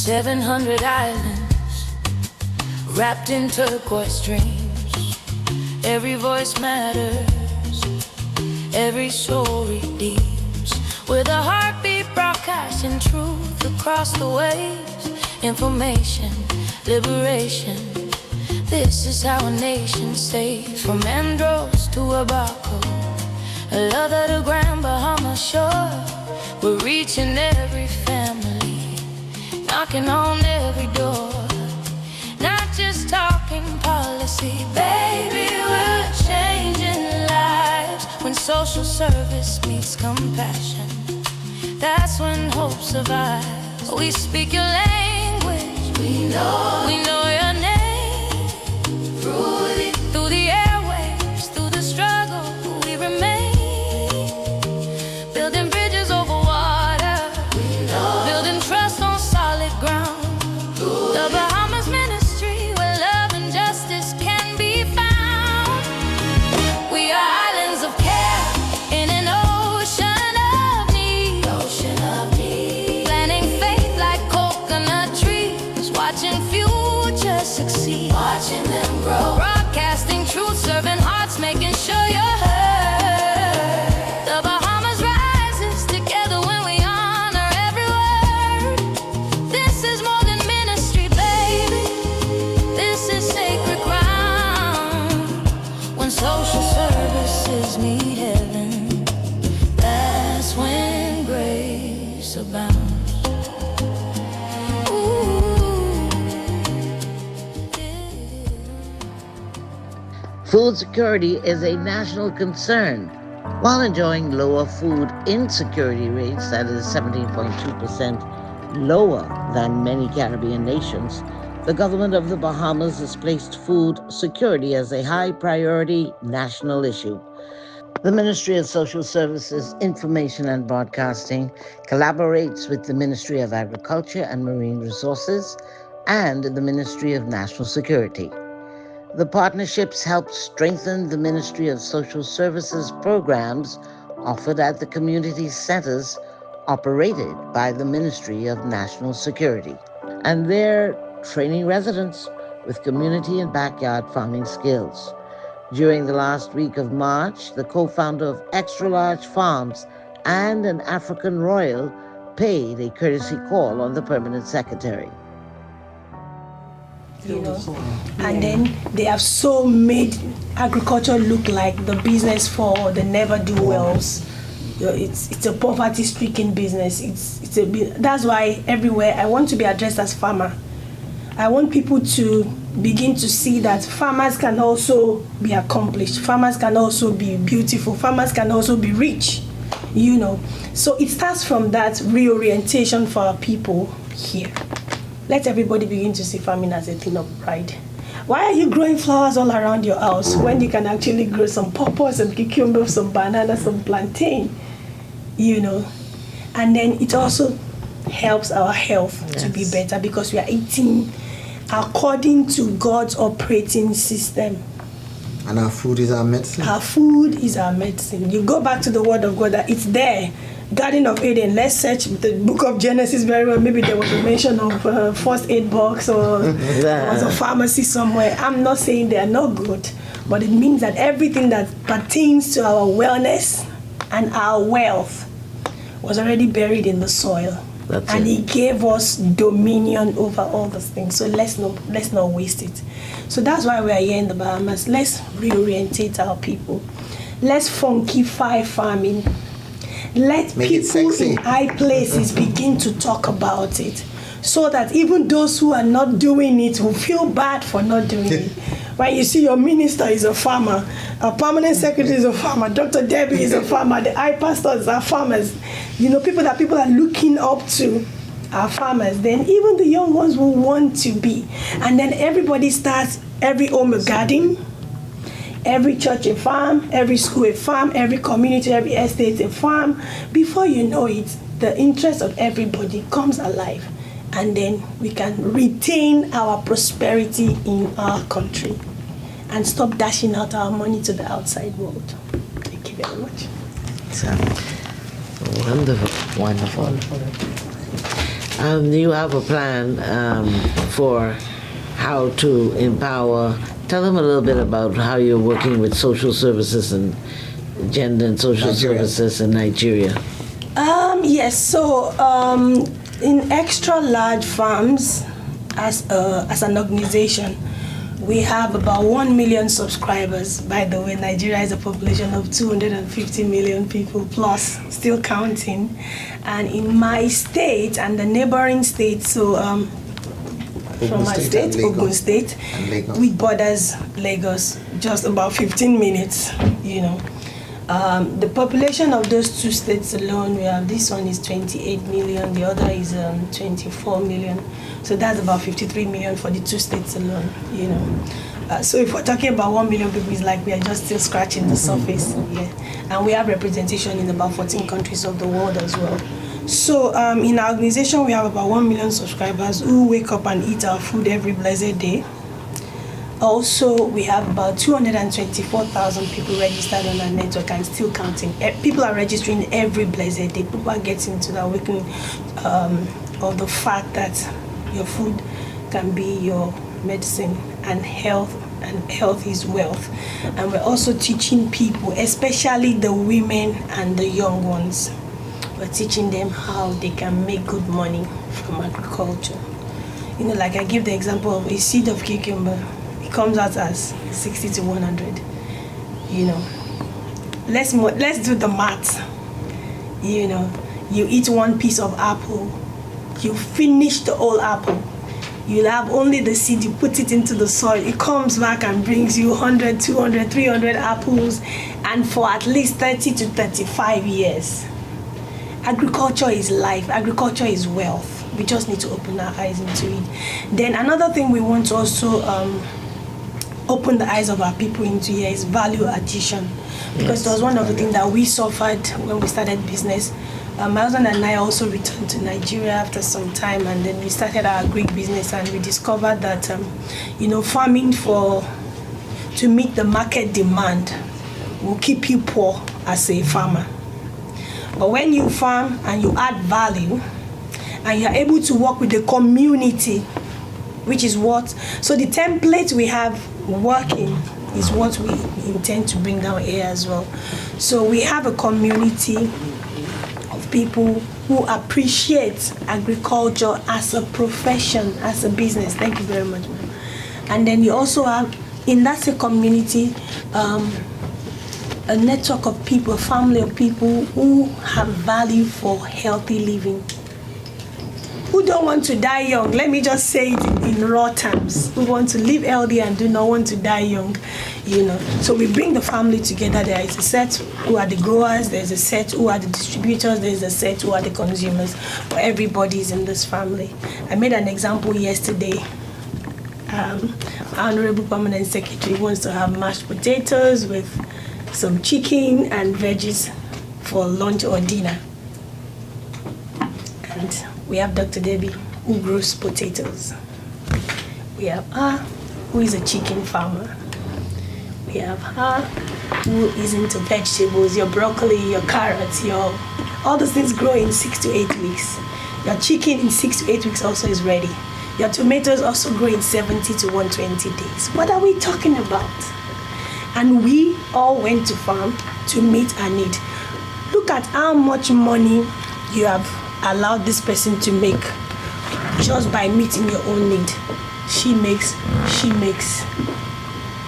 700 islands wrapped in turquoise dreams. Every voice matters, every soul redeems. With a heartbeat broadcasting truth across the waves. Information, liberation. This is our nation safe. From Andros to Abaco, a love at a Grand Bahama shore. We're reaching every family, knocking on every door. Not just talking policy, baby, we're changing lives. When social service meets compassion, that's when hope survives. We speak your language, we know your name. Through the airwaves, through the struggle, we remain. Building bridges over water, building trust on solid ground. The Bahamas ministry where love and justice can be found. We are islands of care in an ocean of need. Planting faith like coconut trees, watching future succeed, watching them grow. Broadcasting truth, serving hearts, making sure you're heard. The Bahamas rises together when we honor every word. This is more than ministry, baby. This is sacred ground. When social services meet heaven, that's when grace abounds. Food security is a national concern. While enjoying lower food insecurity rates, that is 17.2% lower than many Caribbean nations, the government of the Bahamas has placed food security as a high priority national issue. The Ministry of Social Services, Information and Broadcasting collaborates with the Ministry of Agriculture and Marine Resources and the Ministry of National Security. The partnerships help strengthen the Ministry of Social Services programs offered at the community centers operated by the Ministry of National Security. And they're training residents with community and backyard farming skills. During the last week of March, the co-founder of Extra Large Farms and an African Royal paid a courtesy call on the permanent secretary. And then they have so made agriculture look like the business for the never-do-wells. It's a poverty-stricken business. That's why everywhere I want to be addressed as farmer. I want people to begin to see that farmers can also be accomplished. Farmers can also be beautiful. Farmers can also be rich. So it starts from that reorientation for our people here. Let everybody begin to see farming as a thing of pride. Why are you growing flowers all around your house when you can actually grow some pawpaw, some cucumber, some banana, some plantain? And then it also helps our health to be better because we are eating according to God's operating system. And our food is our medicine. Our food is our medicine. You go back to the Word of God, that it's there. Garden of Eden, let's search the book of Genesis very well. Maybe there was a mention of first aid box or there was a pharmacy somewhere. I'm not saying they are not good, but it means that everything that pertains to our wellness and our wealth was already buried in the soil. And He gave us dominion over all those things. So let's not waste it. So that's why we are here in the Bahamas. Let's reorientate our people. Let's funkify farming. Let people in high places begin to talk about it, so that even those who are not doing it will feel bad for not doing it. Right? You see, your minister is a farmer, a permanent secretary is a farmer, Dr. Debbie is a farmer, the high pastors are farmers. People that people are looking up to are farmers. Then even the young ones will want to be. And then everybody starts, every home a garden, every church a farm, every school a farm, every community, every estate a farm. Before you know it, the interest of everybody comes alive. And then we can retain our prosperity in our country and stop dashing out our money to the outside world. Thank you very much. Wonderful. You have a plan for how to empower. Tell them a little bit about how you're working with social services and gender and social services in Nigeria. Yes, so in extra large farms, as an organization, we have about 1 million subscribers. By the way, Nigeria is a population of 250 million people plus, still counting. And in my state and the neighboring states, so from my state, Ogun State, which borders Lagos, just about 15 minutes, The population of those two states alone, we have, this one is 28 million, the other is 24 million. So that's about 53 million for the two states alone, So if we're talking about 1 million people, it's like we are just still scratching the surface. Yeah. And we have representation in about 14 countries of the world as well. So in our organization, we have about 1 million subscribers who wake up and eat our food every blessed day. Also, we have about 224,000 people registered on our network and still counting. People are registering every blessed day. People are getting to the awakening of the fact that your food can be your medicine and health is wealth. And we're also teaching people, especially the women and the young ones, we're teaching them how they can make good money from agriculture. Like I give the example of a seed of cucumber. It comes out as 60 to 100. Let's do the math. You eat one piece of apple, you finish the whole apple. You'll have only the seed, you put it into the soil, it comes back and brings you 100, 200, 300 apples, and for at least 30 to 35 years. Agriculture is life, agriculture is wealth. We just need to open our eyes into it. Then another thing we want to also open the eyes of our people into here is value addition. Because it was one of the things that we suffered when we started business. My husband and I also returned to Nigeria after some time, and then we started our Greek business, and we discovered that, farming to meet the market demand will keep you poor as a farmer. But when you farm and you add value, and you're able to work with the community, which is so the template we have working is what we intend to bring down here as well. So we have a community of people who appreciate agriculture as a profession, as a business. Thank you very much, ma'am. And then you also have, in that same community, a network of people, a family of people who have value for healthy living, who don't want to die young. Let me just say it in raw terms. Who want to live healthy and do not want to die young, So we bring the family together. There is a set who are the growers, there's a set who are the distributors, there's a set who are the consumers. But everybody is in this family. I made an example yesterday. Our Honorable Permanent Secretary wants to have mashed potatoes with some chicken and veggies for lunch or dinner. And we have Dr. Debbie, who grows potatoes. We have her, who is a chicken farmer. We have her, who is into vegetables, your broccoli, your carrots, all those things grow in 6 to 8 weeks. Your chicken in 6 to 8 weeks also is ready. Your tomatoes also grow in 70 to 120 days. What are we talking about? And we all went to farm to meet our need. Look at how much money you have allowed this person to make just by meeting your own need. She makes.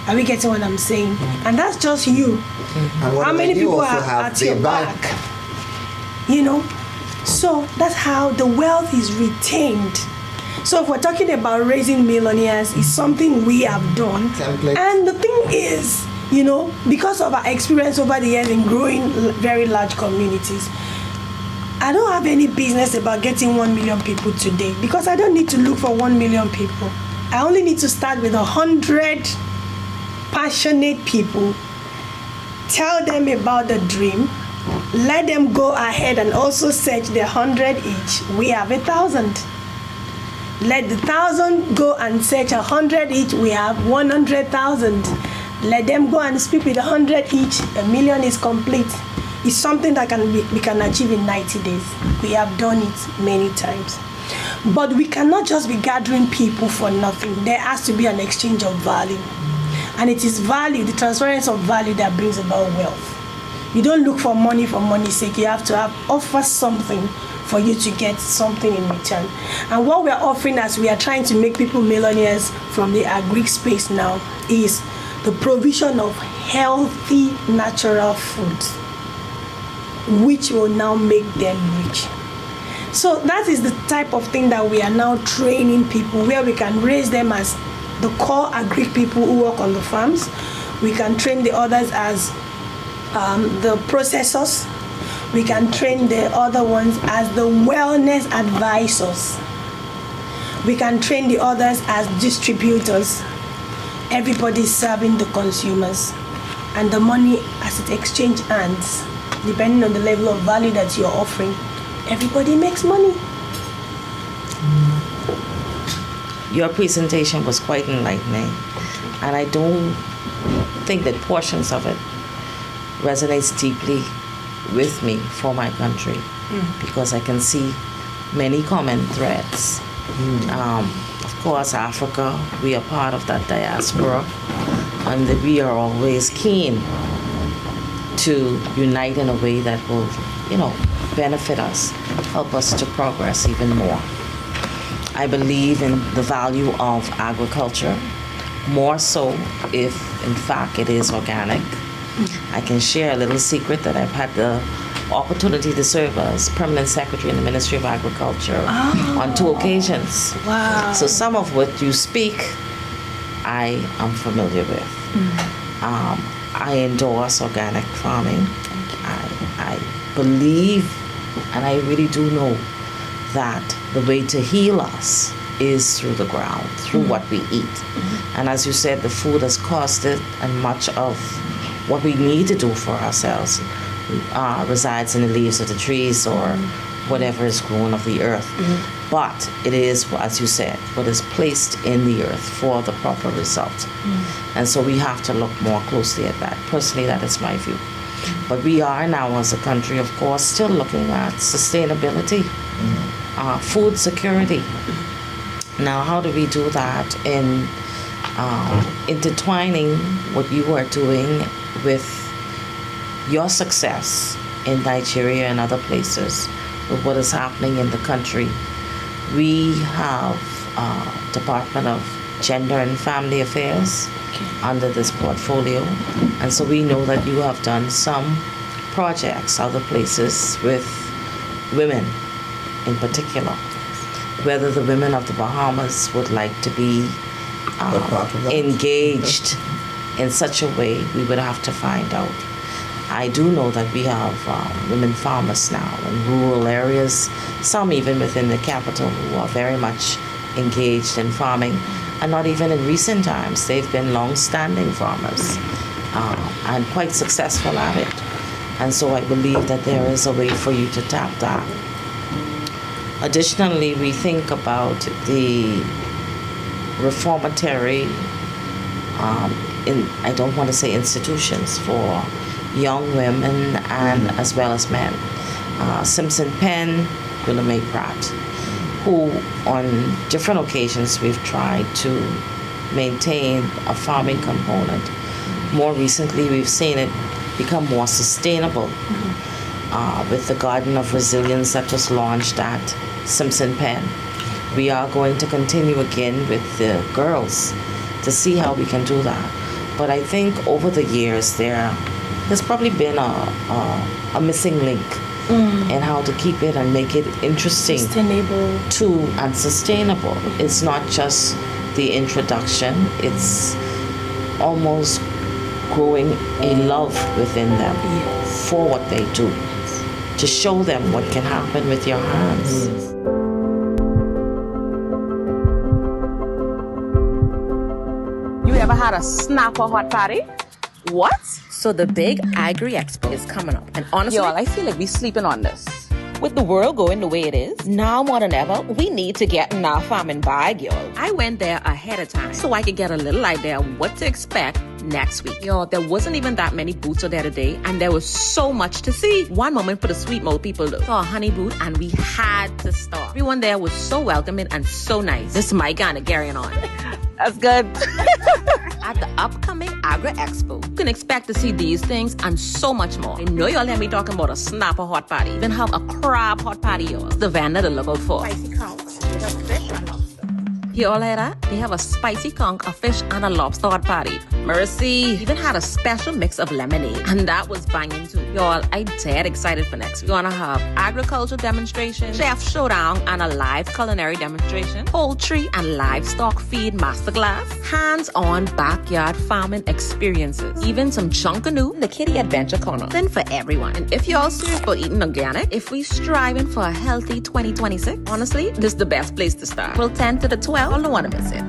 Are we getting what I'm saying? And that's just you. How many people are at your back? So that's how the wealth is retained. So if we're talking about raising millionaires, it's something we have done. Template. And the thing is, because of our experience over the years in growing very large communities, I don't have any business about getting 1 million people today, because I don't need to look for 1 million people. I only need to start with 100 passionate people, tell them about the dream, let them go ahead and also search the 100 each. We have 1,000. Let the 1,000 go and search 100 each. We have 100,000. Let them go and speak with 100 each. 1 million is complete. It's something that we can achieve in 90 days. We have done it many times. But we cannot just be gathering people for nothing. There has to be an exchange of value. And it is value, the transference of value, that brings about wealth. You don't look for money's sake. You have to offer something for you to get something in return. And what we are offering, as we are trying to make people millionaires from the agri space now, is the provision of healthy, natural foods, which will now make them rich. So that is the type of thing that we are now training people, where we can raise them as the core agri people who work on the farms. We can train the others as the processors. We can train the other ones as the wellness advisors. We can train the others as distributors. Everybody's serving the consumers. And the money, as it exchange hands, depending on the level of value that you're offering, everybody makes money. Your presentation was quite enlightening, and I don't think that portions of it resonates deeply with me for my country, because I can see many common threads. Of course, Africa, we are part of that diaspora, and that we are always keen to unite in a way that will, benefit us, help us to progress even more. I believe in the value of agriculture, more so if, in fact, it is organic. I can share a little secret that I've had the opportunity to serve as permanent secretary in the Ministry of Agriculture on 2 occasions. Wow. So some of what you speak, I am familiar with. I endorse organic farming. I believe, and I really do know, that the way to heal us is through the ground, through what we eat. And as you said, the food has costed, and much of what we need to do for ourselves resides in the leaves of the trees or whatever is grown of the earth. But it is, as you said, what is placed in the earth for the proper result. And so we have to look more closely at that. Personally, that is my view. But we are now, as a country, of course, still looking at sustainability, food security. Now, how do we do that in intertwining what you are doing with your success in Nigeria and other places, with what is happening in the country? We have Department of Gender and Family Affairs under this portfolio, and so we know that you have done some projects other places with women in particular. Whether the women of the Bahamas would like to be engaged in such a way, we would have to find out. I do know that we have women farmers now in rural areas, some even within the capital, who are very much engaged in farming, and not even in recent times. They've been long-standing farmers and quite successful at it. And so I believe that there is a way for you to tap that. Additionally, we think about the reformatory, I don't want to say institutions, for young women and as well as men. Simpson Penn, Willa Mae Pratt, who on different occasions we've tried to maintain a farming component. More recently, we've seen it become more sustainable with the Garden of Resilience that was launched at Simpson Penn. We are going to continue again with the girls to see how we can do that. But I think over the years there's probably been a missing link in how to keep it and make it interesting, sustainable. It's not just the introduction, it's almost growing a love within them for what they do, to show them what can happen with your hands. You ever had a snapper hot party? What? So the big Agri Expo is coming up. And honestly, Y'all, I feel like we sleeping on this. with the world going the way it is, now more than ever, we need to get in our farming bag, y'all. I went there ahead of time so I could get a little idea of what to expect next week. Y'all, there wasn't even that many booths out there today, and there was so much to see. One moment for the sweet mouth people, though. Saw a honey booth, and we had to stop. Everyone there was so welcoming and so nice. This is my kind of carrying on. That's good. At the upcoming Agri Expo, you can expect to see these things and so much more. I know y'all hear me talking about a snapper hot potty. Even have a crab hot potty, y'all. The vendor to look out for. Spicy conch with a fish and lobster. You all hear that? They have a spicy conch, a fish, and a lobster hot patty. Mercy. Even had a special mix of lemonade. And that was banging too. Y'all, I'm dead excited for next week. We're gonna have agriculture demonstration, chef showdown, and a live culinary demonstration, poultry and livestock feed masterclass, hands-on backyard farming experiences, even some chunkanoo, the kiddie adventure corner. Then for everyone. And if y'all serious about eating organic, if we striving for a healthy 2026, honestly, this is the best place to start. April 10th to the 12th. I don't want to miss it.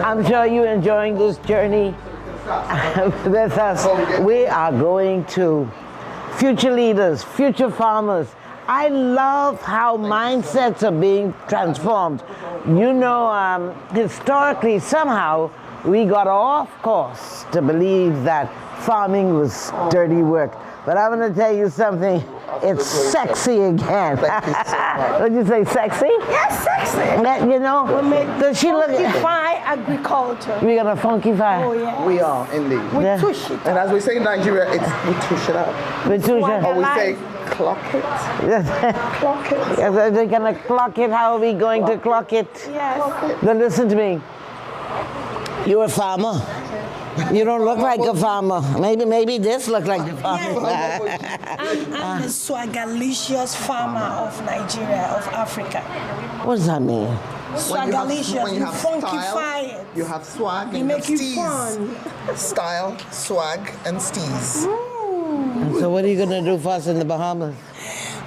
I'm sure you're enjoying this journey with us. We are going to future leaders, future farmers. I love how mindsets are being transformed. You know, historically, somehow, we got off course to believe that farming was dirty work. But I'm going to tell you something. It's sexy again. Would you say sexy? Yes, sexy. You know, does she look? Funkify agriculture. We're gonna funkify. Oh yeah. We are, indeed. We Yeah. tush it. And as we say in Nigeria, we tush it up. With Tusha. Or we say, clock it. Clock it. They're gonna clock it. How are we going to clock it? Yes. Then listen to me. You're a farmer. You don't look like a farmer. Maybe this look like a farmer. I'm the swagalicious farmer of Nigeria, of Africa. What does that mean? Swagalicious, when you have funkify style, it. you have swag, You and make you you have steez. Style, swag, and steez. And so what are you gonna do for us in the Bahamas?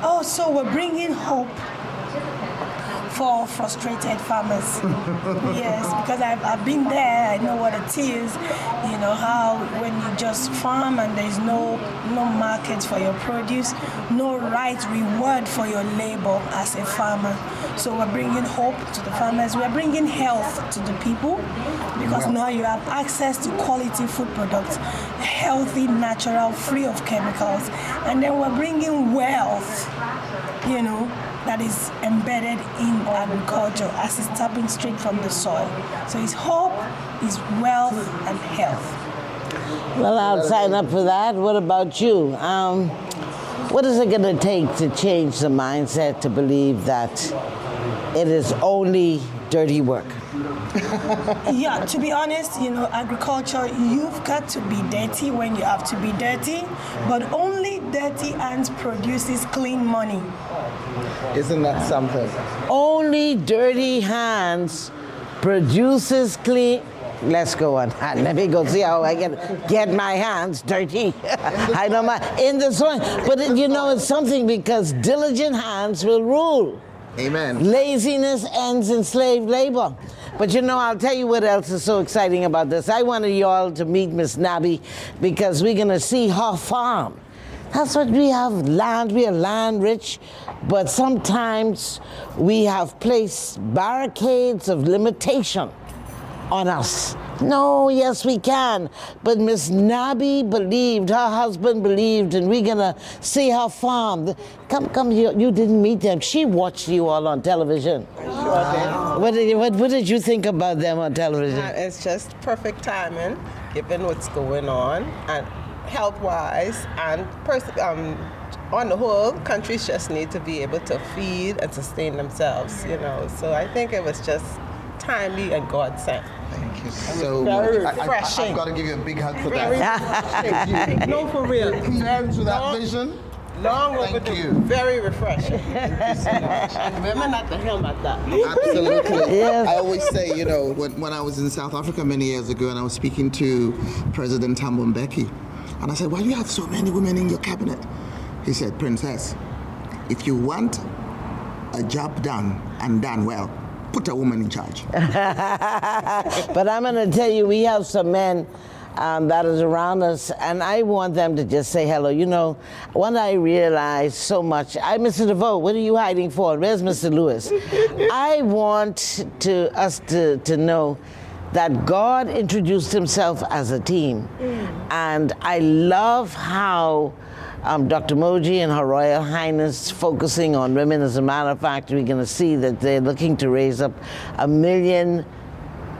Oh, so we're bringing hope for frustrated farmers. Yes, because I've been there, I know what it is. You know how when you just farm and there's no market for your produce, no right reward for your labor as a farmer. So we're bringing hope to the farmers, we're bringing health to the people, because now you have access to quality food products, healthy, natural, free of chemicals. And then we're bringing wealth, you know, that is embedded in agriculture as it's tapping straight from the soil. So it's hope, it's wealth, and health. Well, I'll sign up for that. What about you? What is it going to take to change the mindset to believe that it is only dirty work? Yeah, to be honest, you know, agriculture, you've got to be dirty when you have to be dirty, but only dirty hands produces clean money. Isn't that something? Only dirty hands produces clean. Let's go on. Let me go see how I can get my hands dirty. I don't mind. In the soil. But you know, it's something because diligent hands will rule. Amen. Laziness ends in slave labor. But you know, I'll tell you what else is so exciting about this. I wanted you all to meet Miss Nabi because we're going to see her farm. That's what we have, land. We are land rich, but sometimes we have placed barricades of limitation on us. No, yes, we can. But Miss Nabi believed, her husband believed, and we're gonna see her farm. Come, you didn't meet them. She watched you all on television. What did you think about them on television? It's just perfect timing, given what's going on, and health-wise, and on the whole, countries just need to be able to feed and sustain themselves, you know. So I think it was just timely and God sent. Thank you so very much. refreshing. I've got to give you a big hug for Very that. refreshing. No, for real. Adherence to that vision. Long Thank overdue. you. Very refreshing. And women at the helm at that. Absolutely. Yes. I always say, you know, when I was in South Africa many years ago and I was speaking to President Thabo Mbeki, and I said, why do you have so many women in your cabinet? He said, Princess, if you want a job done and done well, put a woman in charge. But I'm going to tell you, we have some men that is around us, and I want them to just say hello. You know, when I realized so much, Mr. DeVoe, what are you hiding for? Where's Mr. Lewis? I want us to know that God introduced himself as a team. And I love how Dr. Moji and Her Royal Highness focusing on women. As a matter of fact, we're going to see that they're looking to raise up 1 million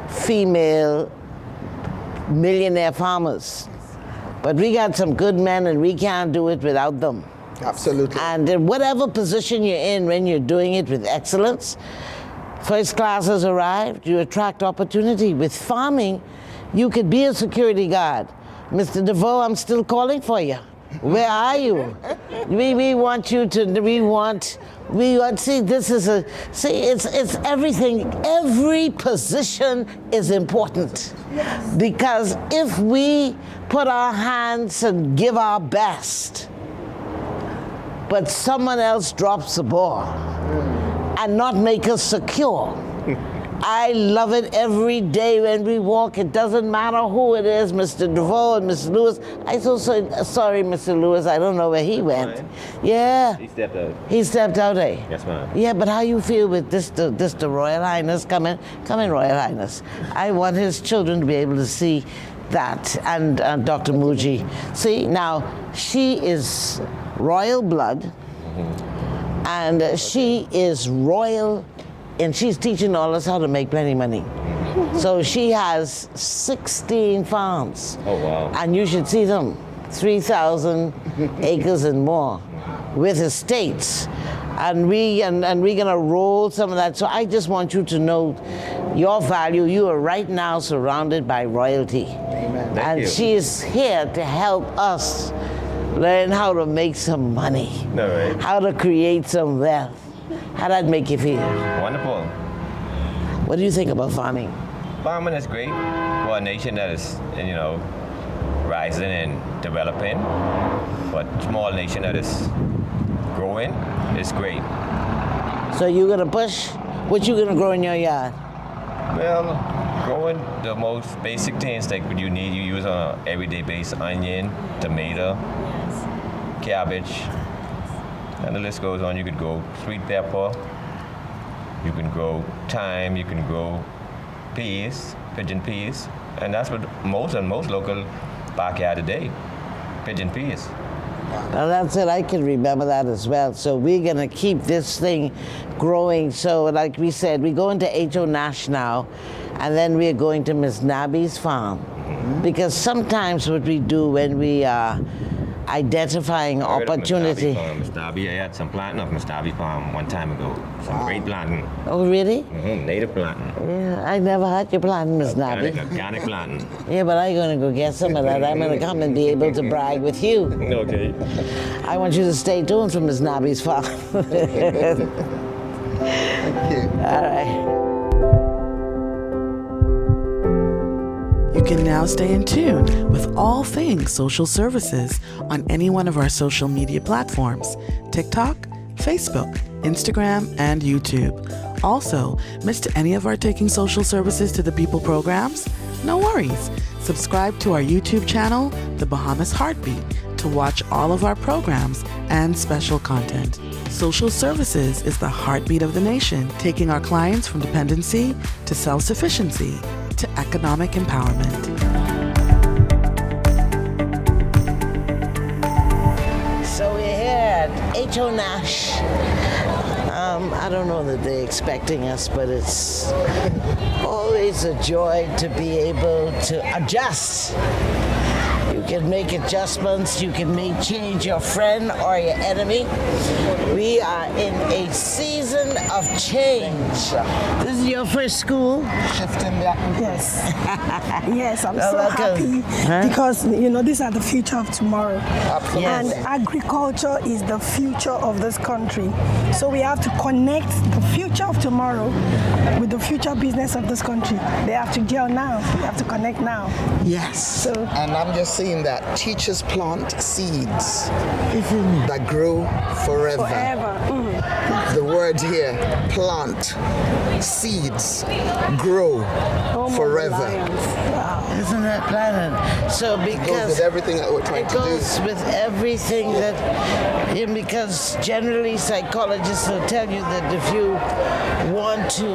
female millionaire farmers. But we got some good men and we can't do it without them. Absolutely. And in whatever position you're in, when you're doing it with excellence, first class has arrived, you attract opportunity. With farming, you could be a security guard. Mr. DeVoe, I'm still calling for you. Where are you? We want you to, see, this is it's everything. Every position is important. Because if we put our hands and give our best, but someone else drops the ball and not make us secure, I love it every day when we walk. It doesn't matter who it is, Mr. DeVoe and Mr. Lewis. I'm so sorry, Mr. Lewis. I don't know where he went. Fine. Yeah. He stepped out. He stepped out, eh? Yes, ma'am. Yeah, but how you feel with this, the Royal Highness? Come in, Royal Highness. I want his children to be able to see that. And Dr. Muji. See, now, she is royal blood, and she is royal, and she's teaching all us how to make plenty money. So she has 16 farms. Oh, wow. And you should see them, 3,000 acres and more, with estates. And we're gonna roll some of that. So I just want you to know your value. You are right now surrounded by royalty. Amen. And you. she is here to help us learn how to make some money, All right. how to create some wealth. How that make you feel? Wonderful. What do you think about farming? Farming is great for a nation that is, rising and developing. But small nation that is growing is great. So you're gonna push? What you gonna grow in your yard? Well, growing the most basic things that you need, you use on an everyday basis: onion, tomato, cabbage, and the list goes on. You could grow sweet pepper, you can grow thyme, you can grow peas, pigeon peas, and that's what most local backyard today, pigeon peas. Well, that's it. I can remember that as well. So we're gonna keep this thing growing. So, like we said, we go into H.O. Nash now, and then we're going to Miss Nabby's farm, because sometimes what we do when we are identifying opportunity. Miss Darby, I had some planting of Miss Darby farm one time ago. Some great planting. Oh, really? Native planting. Yeah, I never had your planting, Miss Nabby. Organic planting. Yeah, but I'm gonna go get some of that. I'm gonna come and be able to brag with you. Okay. I want you to stay tuned for Miss Nabby's farm. Thank you. All right. You can now stay in tune with all things social services on any one of our social media platforms: TikTok, Facebook, Instagram, and YouTube. Also, missed any of our Taking Social Services to the People programs? No worries. Subscribe to our YouTube channel, The Bahamas Heartbeat, to watch all of our programs and special content. Social Services is the heartbeat of the nation, taking our clients from dependency to self-sufficiency to economic empowerment. So we're here at H.O. Nash. I don't know that they're expecting us, but it's always a joy to be able to adjust. You can make adjustments, you can make change your friend or your enemy. We are in a season of change. This is your first school? Shifting the Yes. Yes, I'm so welcome. happy because, these are the future of tomorrow. Absolutely. And agriculture is the future of this country. So we have to connect the future of tomorrow with the future business of this country. They have to gel now. We have to connect now. Yes. So And I'm just saying that teachers plant seeds that grow forever. The word here, plant seeds, grow forever. Isn't that planet? So It goes because with everything that we're trying it to do. goes with everything that, and because generally psychologists will tell you that if you want to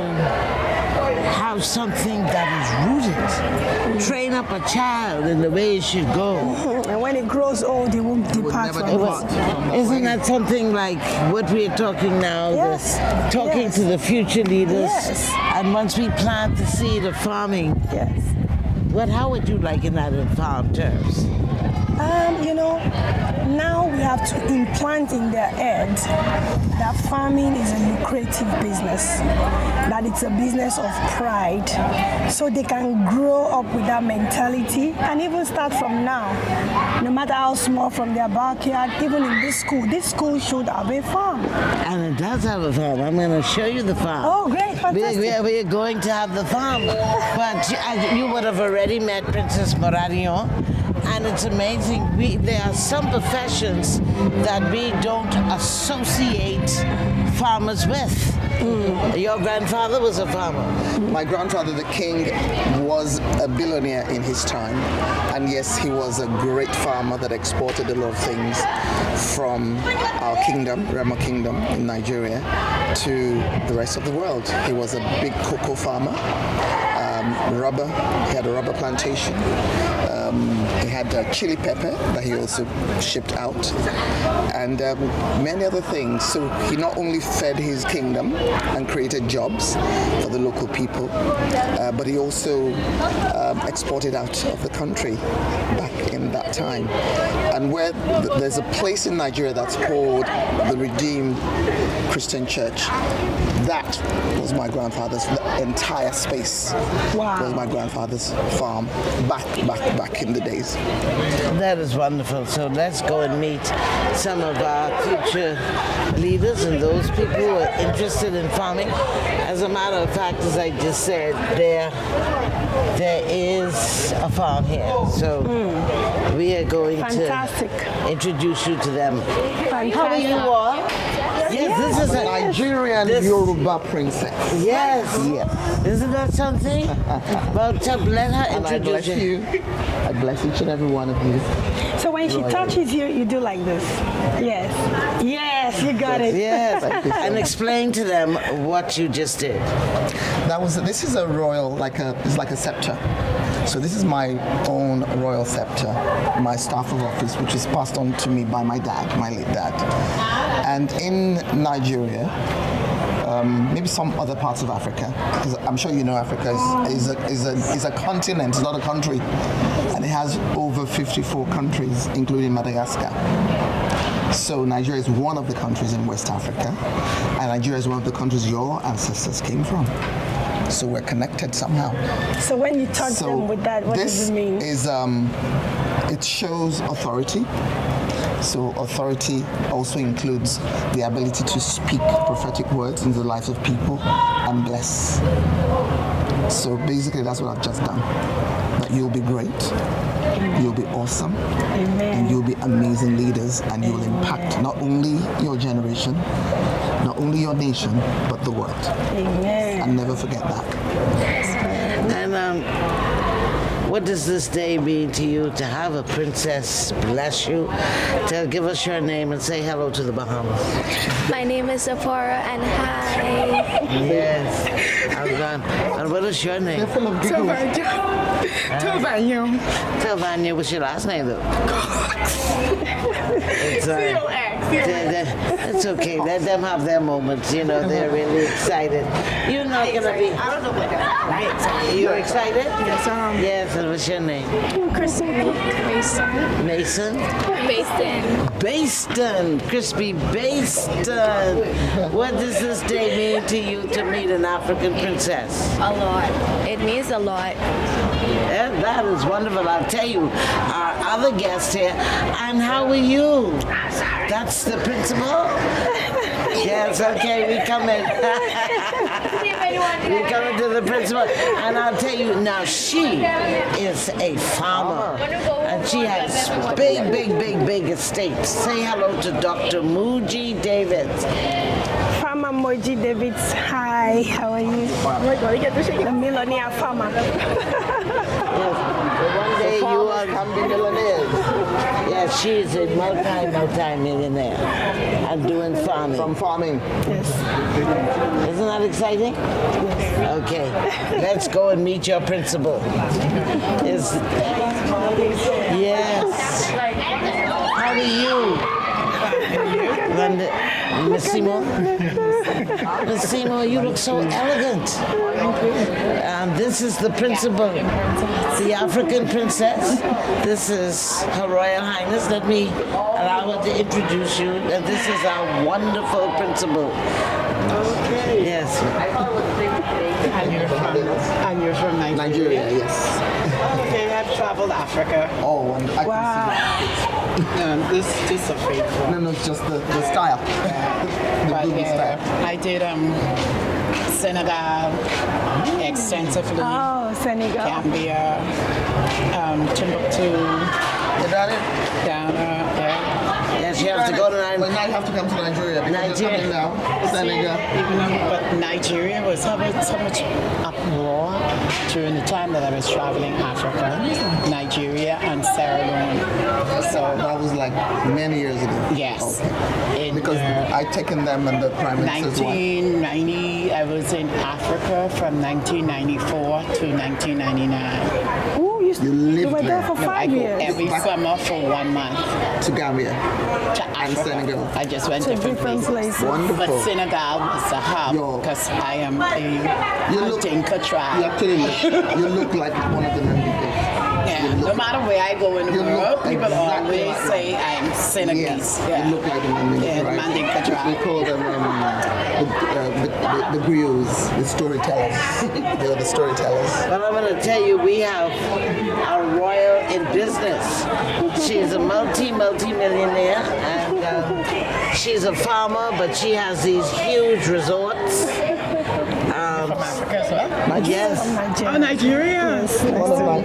have something that is rooted, train up a child in the way it should go. And when it grows old, it won't depart never from depart. it. Isn't that something like what we're talking now? Yes. This, talking Yes. to the future leaders. Yes. And once we plant the seed of farming, Yes. how would you liken that in farm terms? Now we have to implant in their head that farming is a lucrative business, that it's a business of pride, so they can grow up with that mentality and even start from now, no matter how small, from their backyard, even in this school should have a farm. And it does have a farm. I'm going to show you the farm. Oh, great, fantastic. We're going to have the farm. But you would have already met Princess Moradion. And it's amazing. There are some professions that we don't associate farmers with. Your grandfather was a farmer. My grandfather, the king, was a billionaire in his time. And yes, he was a great farmer that exported a lot of things from our kingdom, Remo Kingdom in Nigeria, to the rest of the world. He was a big cocoa farmer. Rubber, he had a rubber plantation. He had chili pepper that he also shipped out, and many other things. So he not only fed his kingdom and created jobs for the local people, but he also exported out of the country back in that time. And where there's a place in Nigeria that's called the Redeemed Christian Church. That was my grandfather's entire space. Wow. Was my grandfather's farm back in the days. That is wonderful. So let's go and meet some of our future leaders and those people who are interested in farming. As a matter of fact, as I just said, there is a farm here. So we are going to introduce you to them. Fantastic. How are you all? Yes, this is a Nigerian Yoruba princess. Yes. Isn't that something? Well, let her And I introduce bless you. I bless each and every one of you. So when she touches you, you do like this. Yes. Yes, you got it. Yes. And explain to them what you just did. This is a royal, it's like a scepter. So this is my own royal scepter, my staff of office, which is passed on to me by my dad, my late dad. And in Nigeria, maybe some other parts of Africa, because I'm sure you know Africa is a continent, it's not a country. And it has over 54 countries, including Madagascar. So Nigeria is one of the countries in West Africa, and Nigeria is one of the countries your ancestors came from. So we're connected somehow. So when you touch them with that, what does it mean? This is, it shows authority. So authority also includes the ability to speak prophetic words into the lives of people and bless. So basically that's what I've just done. That you'll be great, you'll be awesome, and you'll be amazing leaders, and you'll impact not only your generation, not only your nation, but the world. Amen. And never forget that. And what does this day mean to you to have a princess bless you? Give us your name and say hello to the Bahamas. My name is Sephora, and hi. Yes. And what is your name? Tovanya. What's your last name, though? It's okay. Let them have their moments. You know, they're really excited. You're not gonna be. I don't know what that is. You're excited? Yes, Yes. And what's your name? Crispy Mason. Mason. Mason. Baston. Crispy Baston. What does this day mean to you to meet an African princess? A lot. It means a lot. Yeah, that is wonderful. I'll tell you, our other guest here. And how are you? That's the principal? Yes, okay, we come in. We come into the principal. And I'll tell you, now she is a farmer. And she has big estates. Say hello to Dr. Muji Davids. Farmer Moji Davids, hi, how are you? The millionaire farmer. One day you will come to millionaires. Yeah, she's a multi-millionaire. I'm doing farming. From farming. Yes. Isn't that exciting? Yes. Okay, let's go and meet your principal. Yes. How are you? Miss Seymour? Miss Seymour, you look so elegant. This is the principal, the African princess. This is Her Royal Highness. Let me allow her to introduce you. And this is our wonderful principal. Okay. Yes. And you're from Nigeria? Nigeria, yes. Okay, I've traveled Africa. Oh, wonderful. Wow. This is a fake one. No, just the style. The But Google style. I did Senegal extensively. Oh, Senegal. Gambia, Timbuktu, You got it? Ghana, yeah. Yes, you have to go to But now you have to come to Nigeria. Because you're coming now. Senegal. But Nigeria was having so much uproar during the time that I was traveling Africa, Nigeria and Sierra Leone. So That was like many years ago. yes, in Because I taken them and the prime minister's wife. 1990, I was in Africa from 1994 to 1999. Ooh, You lived were there there. for No, I 5 go years. every summer for 1 month To Gambia. to Africa. Senegal. I just went To different different places. places. Wonderful. But Senegal was the hub Yo. because I am a You look- Dinka You tribe. actually you look like one of the Mandinkas. Yeah, no matter where I go in the You look world, people exactly always like say I'm Senegalese. You look like the Mandinka Yeah, tribe. Mandinka We tribe. call them the griots, the storytellers. They're the storytellers. But I'm going to tell you, we have a royal in business. She's a multi-millionaire, and she's a farmer, but she has these huge resorts. From Africa as well. Yes. Oh, Nigeria.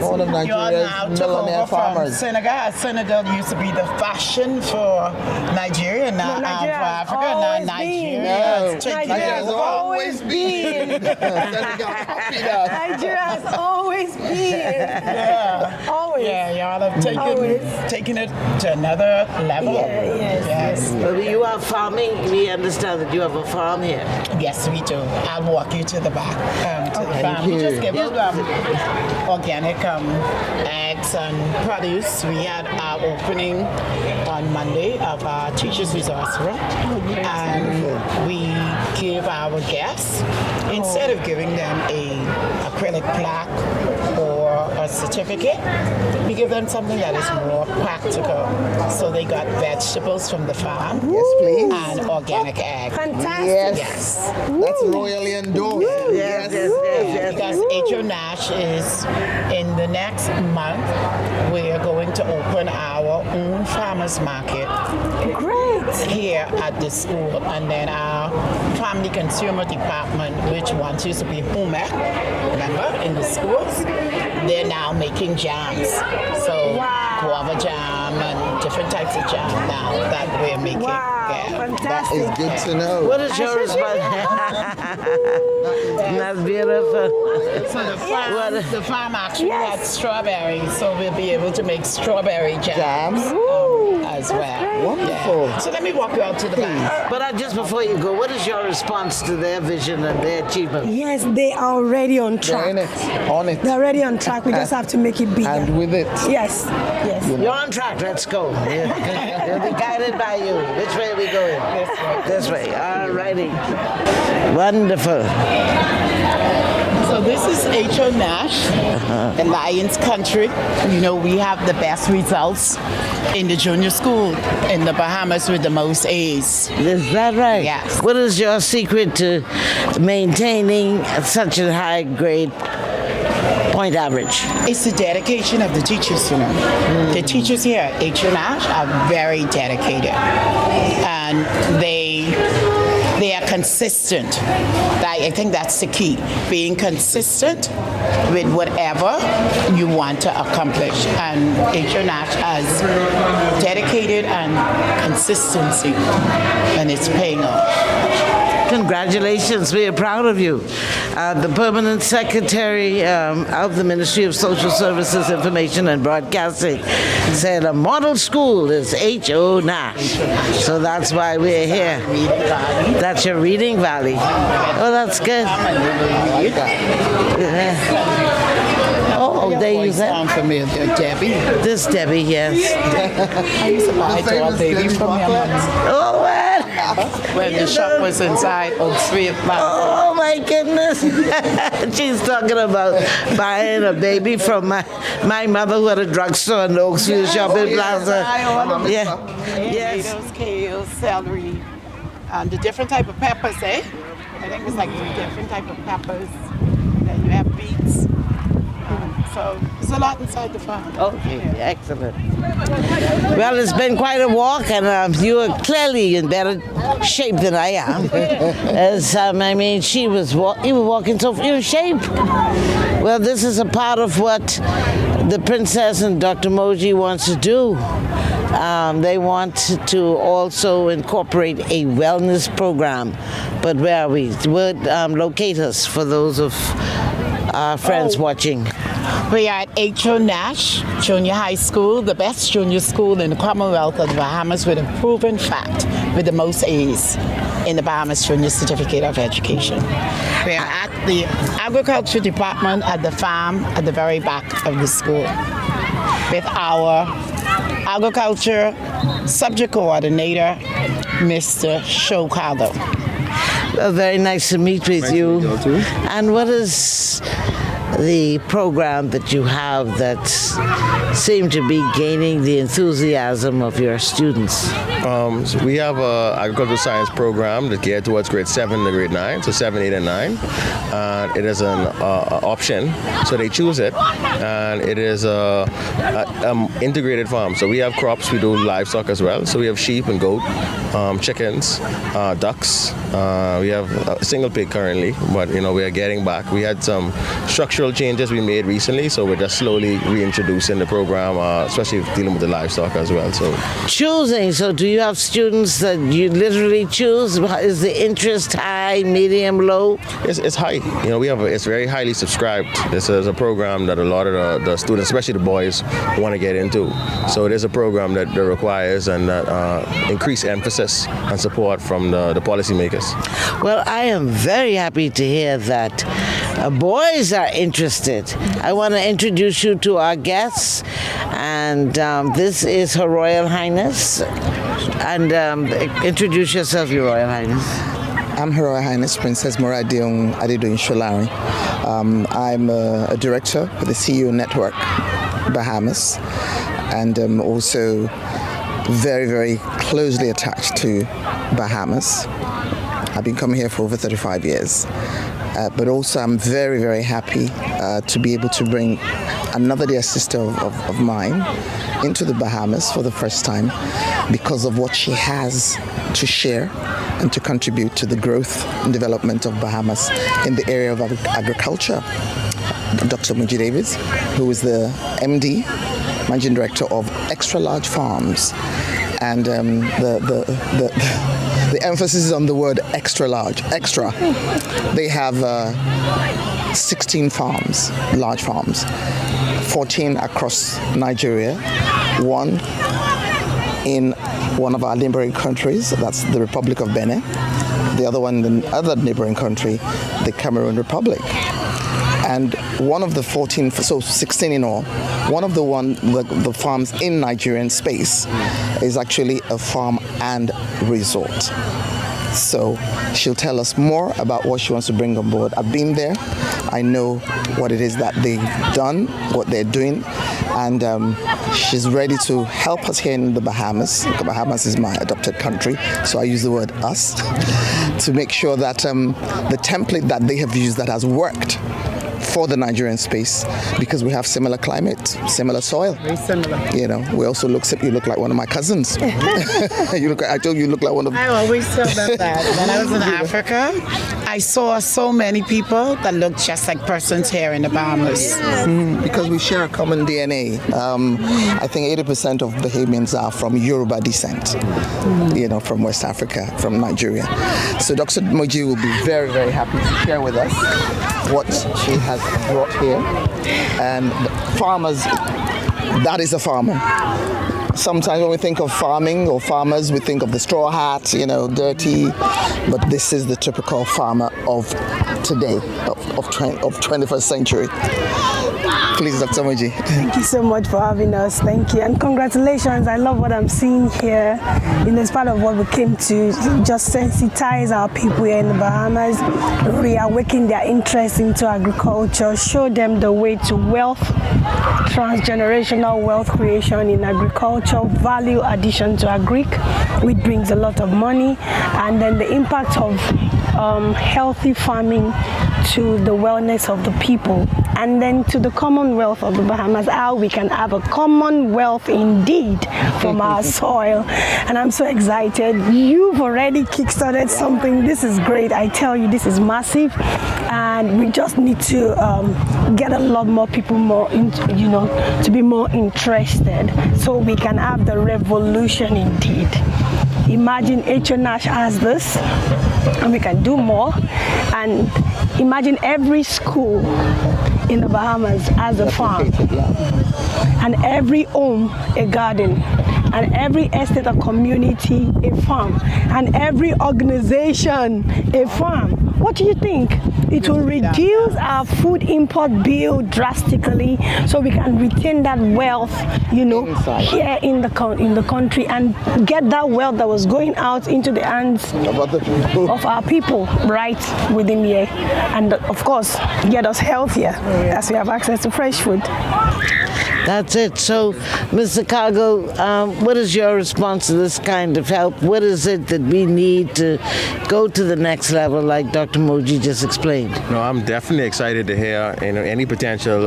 One of You're Nigeria's now took millionaire over from farmers. Senegal. Senegal used to be the fashion for Nigeria, now No, Nigeria for has Africa. Now always Nigeria been. is taking Nigeria has over. always been. Senegal copied us. Nigeria has always been. Yeah. Always. Yeah, y'all have Always. taken it to another level. Yeah, yes. But you are farming. We understand that you have a farm here. Yes, we do. I'll walk you to the back, to the Thank farm. We you. just give you organic eggs and produce. We had our opening on Monday of our Teachers Resource Room. And we give our guests, instead of giving them a acrylic plaque or a certificate, we give them something that is more practical. So they got vegetables from the farm. Yes, please. And organic eggs. Fantastic. Yes. That's royally endorsed. Yes. Because H.O. Nash is in the next month, we're going to open our own farmers market Great. here at the school, and then our family consumer department, which once used to be home ec, remember, in the schools, they're now making jams. So guava jam and different types of jam now that we're making. Wow. Yeah. That Fantastic. is good to know. What is your response? That's beautiful. So the farm actually Yes. had strawberries, so we'll be able to make strawberry jams as well. Wonderful. Yeah. So let me walk you out to the back. But just before you go, what is your response to their vision and their achievement? Yes, they are already on They're in track. it. On it. They're already on track. We just have to make it bigger. And with it. Yes. Yes. You're on track. Let's go. You'll be guided by you. Which way are we going? This way. All righty. Wonderful. So this is H.O. Nash, the Lions country. You know, we have the best results in the junior school in the Bahamas with the most A's. Is that right? Yes. What is your secret to maintaining such a high grade point average? It's the dedication of the teachers, you know. The teachers here at HNASH are very dedicated, and they are consistent. I think that's the key, being consistent with whatever you want to accomplish. And HNASH has dedicated and consistency, and it's paying off. Congratulations, we are proud of you. The Permanent Secretary of the Ministry of Social Services, Information and Broadcasting said a model school is H.O. Nash. So that's why we're here. That's your Reading Valley. Oh, that's good. Oh, they use that? For me, Debbie. This Debbie, yes. I used to buy a baby from your mom. Oh, man. When the shop was inside Oak Street. Oh my goodness. She's talking about buying a baby from my mother who had a drugstore in the Oakville Shopping Plaza. Yes. Potatoes, kale, celery, and the different type of peppers, eh? I think it's like 3 different type of peppers. Then you have beets. So there's a lot inside the farm. Okay, excellent. Well, it's been quite a walk, and you are clearly in better shape than I am. As I mean, you were walking so in shape. Well, this is a part of what the Princess and Dr. Moji wants to do. They want to also incorporate a wellness program. But where are we? Locate us for those of our friends watching. We are at H.O. Nash Junior High School, the best junior school in the Commonwealth of the Bahamas, with a proven fact with the most A's in the Bahamas Junior Certificate of Education. We are at the Agriculture Department at the farm at the very back of the school with our Agriculture Subject Coordinator, Mr. Shokado. Well, very nice to meet with you. And what is the program that you have that seems to be gaining the enthusiasm of your students? So we have an agricultural science program that's geared towards grade 7 to grade 9, so 7, 8, and 9. And it is an option, so they choose it. And it is an integrated farm. So we have crops, we do livestock as well. So we have sheep and goat, chickens, ducks. We have a single pig currently, but we are getting back. We had some structural changes we made recently, so we're just slowly reintroducing the program, especially dealing with the livestock as well. So choosing. So do you have students that you literally choose? Is the interest high, medium, low? It's high. It's very highly subscribed. This is a program that a lot of the students, especially the boys, want to get into. So it is a program that requires and increased emphasis and support from the policymakers. Well, I am very happy to hear that boys are interested. I want to introduce you to our guests, and this is Her Royal Highness. And introduce yourself, Your Royal Highness. I'm Her Royal Highness Princess Moradion Adedoyin Sholari. I'm a director for the CEO Network Bahamas, and also very, very closely attached to Bahamas. I've been coming here for over 35 years. But also I'm very, very happy to be able to bring another dear sister of mine into the Bahamas for the first time because of what she has to share and to contribute to the growth and development of Bahamas in the area of agriculture. Dr. Moji Davis, who is the MD, Managing Director of Extra Large Farms, and the emphasis is on the word extra large, extra. They have 16 farms, large farms, 14 across Nigeria, 1 in one of our neighboring countries, that's the Republic of Benin, the other one in the other neighboring country, the Cameroon Republic. And one of the 14, so 16 in all, one of the farms in Nigerian space is actually a farm and resort. So she'll tell us more about what she wants to bring on board. I've been there. I know what it is that they've done, what they're doing, and she's ready to help us here in the Bahamas. The Bahamas is my adopted country, so I use the word us, to make sure that the template that they have used that has worked for the Nigerian space because we have similar climate, similar soil. Very similar. You know, we also you look like one of my cousins. I told you look like one of. I always tell them that. When I was in Africa, I saw so many people that looked just like persons here in the Bahamas. Because we share a common DNA. I think 80% of Bahamians are from Yoruba descent, you know, from West Africa, from Nigeria. So Dr. Moji will be very, very happy to share with us what she has brought here. And farmers, that is a farmer. Sometimes when we think of farming or farmers, we think of the straw hat, you know, dirty. But this is the typical farmer of today, of 21st century. Please, Dr. Moji. Thank you so much for having us. Thank you. And congratulations. I love what I'm seeing here. You know, it's part of what we came to just sensitize our people here in the Bahamas, reawaken their interest into agriculture, show them the way to wealth, transgenerational wealth creation in agriculture, value addition to agric, which brings a lot of money, and then the impact of healthy farming to the wellness of the people, and then to the commonwealth of the Bahamas, how we can have a commonwealth indeed from our soil. And I'm so excited. You've already kickstarted something. This is great. I tell you, this is massive, and we just need to get a lot more people to be more interested, so we can have the revolution indeed. Imagine H.O. Nash has this, and we can do more. And imagine every school in the Bahamas has a farm, and every home a garden, and every estate or community a farm, and every organization a farm. What do you think? It will reduce our food import bill drastically, so we can retain that wealth, you know, here in the country, and get that wealth that was going out into the hands of our people right within here, and of course get us healthier as we have access to fresh food. That's it. So, Mr. Cargo, what is your response to this kind of help? What is it that we need to go to the next level, like Dr. Moji just explained? No, I'm definitely excited to hear any potential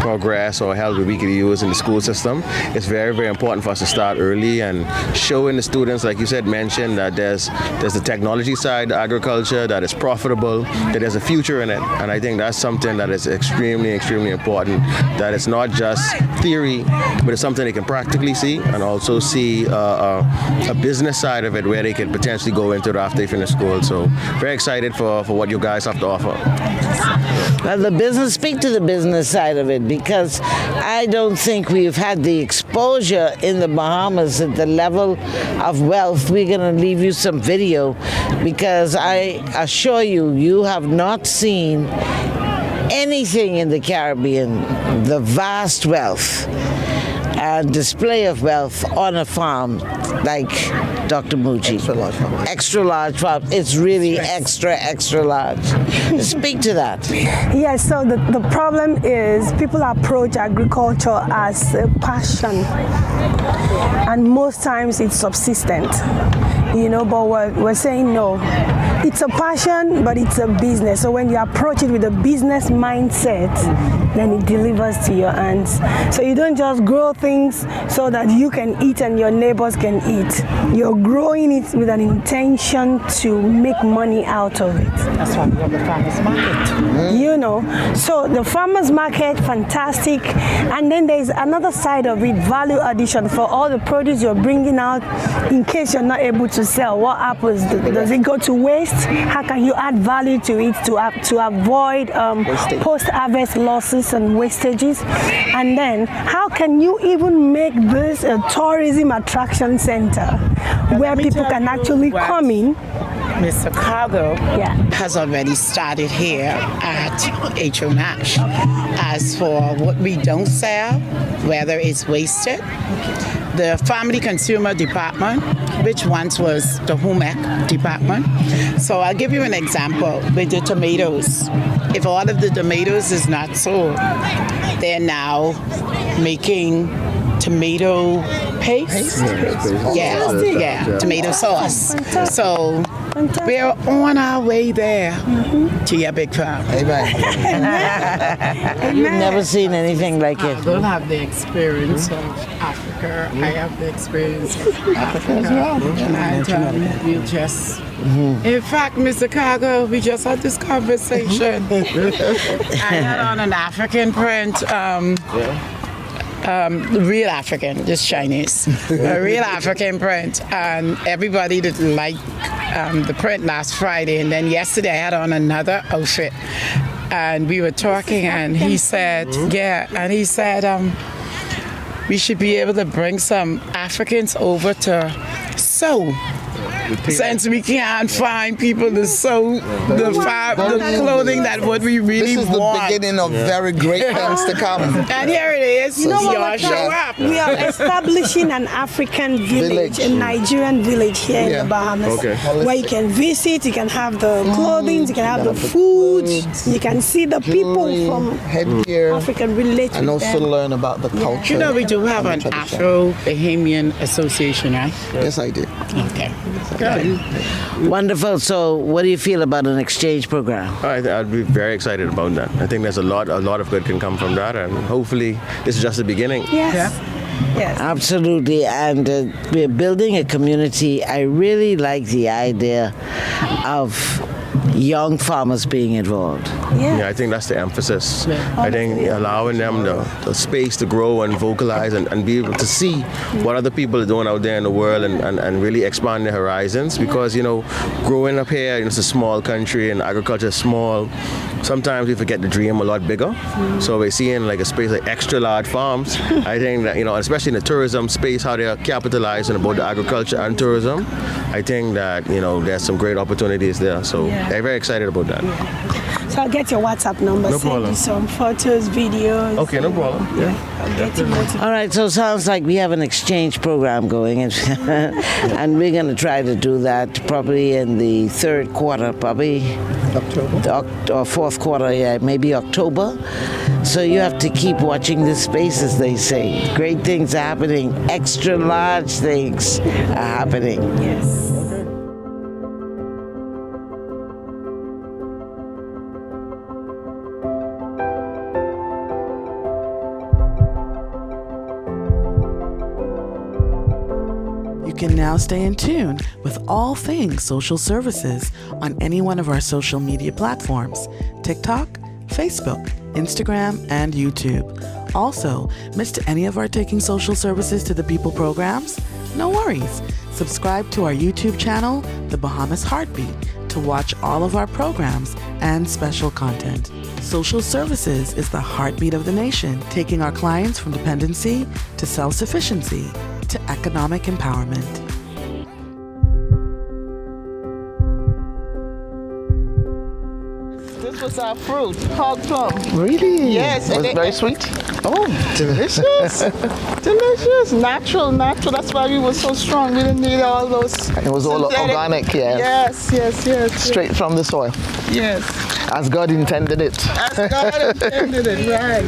progress or help that we could use in the school system. It's very, very important for us to start early and showing the students, like you said, mentioned that there's the technology side, agriculture, that is profitable, that there's a future in it. And I think that's something that is extremely, extremely important, that it's not just theory, but it's something they can practically see, and also see a business side of it where they can potentially go into it after they finish school. So very excited for what you guys have to offer. Well, speak to the business side of it, because I don't think we've had the exposure in the Bahamas at the level of wealth. We're going to leave you some video, because I assure you, you have not seen anything in the Caribbean, the vast wealth and display of wealth on a farm like Dr. Moji. Extra large farm. Extra large farm. It's really extra large. Speak to that. Yes, so the problem is people approach agriculture as a passion, and most times it's subsistent, you know, but we're saying no. It's a passion, but it's a business. So when you approach it with a business mindset, then it delivers to your hands. So you don't just grow things so that you can eat and your neighbors can eat. You're growing it with an intention to make money out of it. That's why we have the farmers market. You know, so the farmers market, fantastic. And then there's another side of it, value addition for all the produce you're bringing out. In case you're not able to sell, what happens? Does it go to waste? How can you add value to it to avoid post-harvest losses and wastages? And then how can you even make this a tourism attraction center where people can actually come in? Mr. Cargo has already started here at H.O. Nash. As for what we don't sell, whether it's wasted, the Family Consumer Department, which once was the Home Ec Department. So I'll give you an example with the tomatoes. If all of the tomatoes is not sold, they're now making tomato paste. Yeah, tomato sauce. So We're on our way there to your big farm. Amen. You've never seen anything like I it. don't have the experience of Africa. I have the experience of Africa as well. And we'll just... In fact, Mr. Cargo, we just had this conversation. I had on an African print, real African, just Chinese, a real African print, and everybody didn't like the print last Friday, and then yesterday I had on another outfit, and we were talking, and he said, we should be able to bring some Africans over to sew. Since we can't find people to sew the clothing that what we really want. This is the beginning of very great things to come. And here it is. You know what Y'all we're show trying? up. We are establishing an African village, a Nigerian village here in the Bahamas, where you can visit, you can have the clothing, you can have the food, you can see the people from headgear, African relate and with also them. learn about the culture. You know we do have an Afro-Bahamian association, right? Yes, I do. Okay. Wonderful. So, what do you feel about an exchange program? I'd be very excited about that. I think there's a lot of good can come from that, and hopefully this is just the beginning. Yes. Yes. Absolutely. And we're building a community. I really like the idea of young farmers being involved. Yeah, I think that's the emphasis. I think allowing them the space to grow and vocalize and be able to see what other people are doing out there in the world and really expand their horizons, because, you know, growing up here, it's a small country and agriculture is small. Sometimes we forget to dream a lot bigger. So we're seeing like a space like extra large farms. I think that, you know, especially in the tourism space, how they are capitalizing about the agriculture and tourism, I think that, you know, there's some great opportunities there. So I'm very excited about that. So I'll get your WhatsApp number, send you some photos, videos. Okay, no problem. Yeah. I'll get you motivated. All right, so it sounds like we have an exchange program going, and we're going to try to do that probably in the third quarter, probably October or fourth quarter, maybe October. So you have to keep watching this space, as they say. Great things are happening. Extra large things are happening. Yes. You can now stay in tune with all things social services on any one of our social media platforms: TikTok, Facebook, Instagram, and YouTube. Also, missed any of our Taking Social Services to the People programs? No worries. Subscribe to our YouTube channel, The Bahamas Heartbeat, to watch all of our programs and special content. Social Services is the heartbeat of the nation, taking our clients from dependency to self-sufficiency to economic empowerment. This was our fruit, hog plum. Really? Yes. Was it very sweet? Oh, delicious. Delicious. Natural. That's why we were so strong. We didn't need all those. It was all synthetic. organic, yes. Yes. Straight from the soil. Yes. As God intended it. As God intended it, right.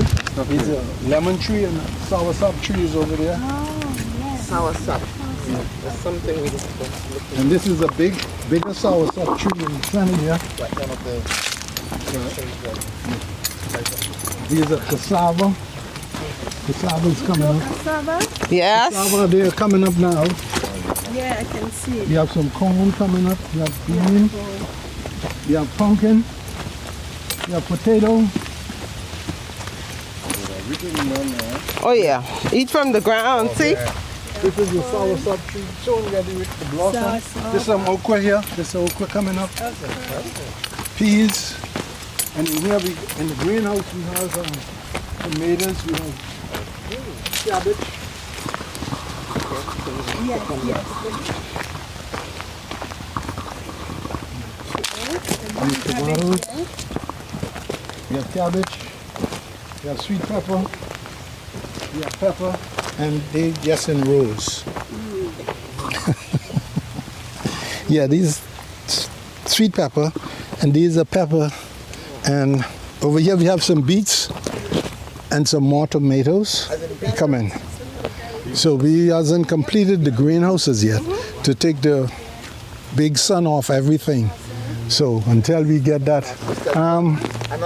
There's a lemon tree and soursop trees over there. Soursop. That's something we look at. And this is a bigger soursop tree in the center here. These are cassava. Cassava's coming up. Cassava? Yes. Cassava, they're coming up now. Yeah, I can see it. You have some corn coming up. You have bean. You have pumpkin. You have potato. Oh yeah. Eat from the ground, see? This is the soursop tree. Showing you the blossom. There's some okra here. There's okra coming up. Peas. And in here, in the greenhouse, we have tomatoes. We have cabbage. You have cabbage. You have sweet pepper. You have pepper. And they just in rows. Yeah, these sweet pepper, and these are pepper. And over here we have some beets and some more tomatoes coming. So we hasn't completed the greenhouses yet to take the big sun off everything. So until we get that,